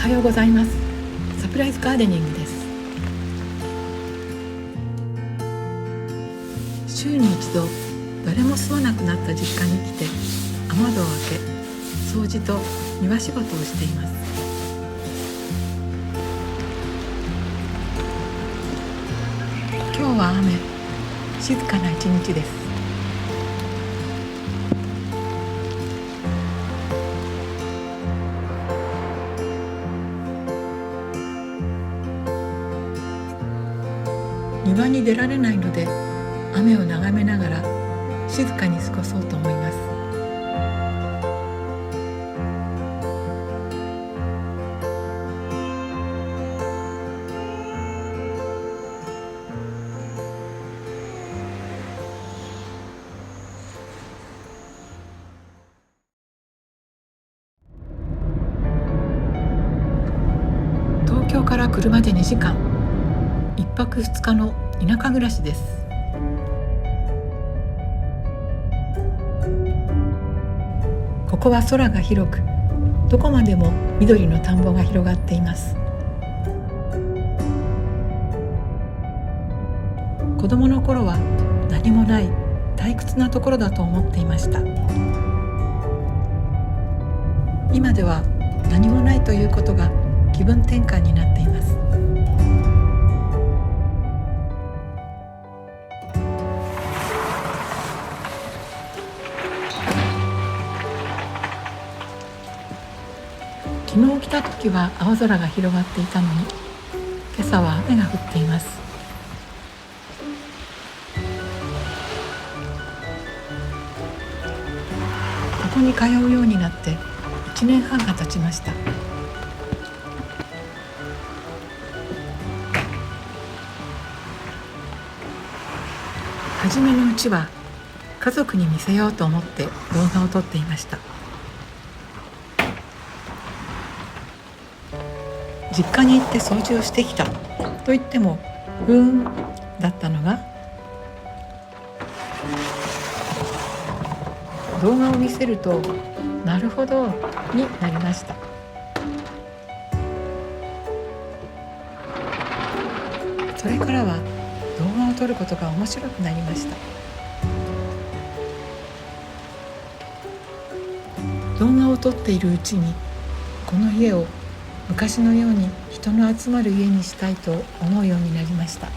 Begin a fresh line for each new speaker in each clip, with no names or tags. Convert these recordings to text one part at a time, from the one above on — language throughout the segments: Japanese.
はようございます。サプライズガーデニングです。週に一度誰も住まなくなった実家に来て雨戸を開け掃除と庭仕事をしています。今日は雨、静かな一日です。庭に出られないので雨を眺めながら静かに過ごそうと思います。東京から車で2時間、1泊2日の田舎暮らしです。ここは空が広く、どこまでも緑の田んぼが広がっています。子供の頃は何もない退屈なところだと思っていました。今では何もないということが気分転換になっています。昨日来た時は青空が広がっていたのに、今朝は雨が降っています。ここに通うようになって1年半が経ちました。初めのうちは家族に見せようと思って動画を撮っていました。実家に行って掃除をしてきたと言ってもだったのが、動画を見せるとなるほどになりました。それからは動画を撮ることが面白くなりました。動画を撮っているうちにこの家を昔のように人の集まる家にしたいと思うようになりました。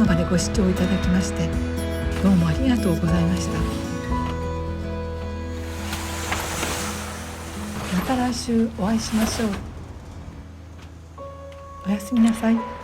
までご視聴いただきましてどうもありがとうございました。また来週お会いしましょう。おやすみなさい。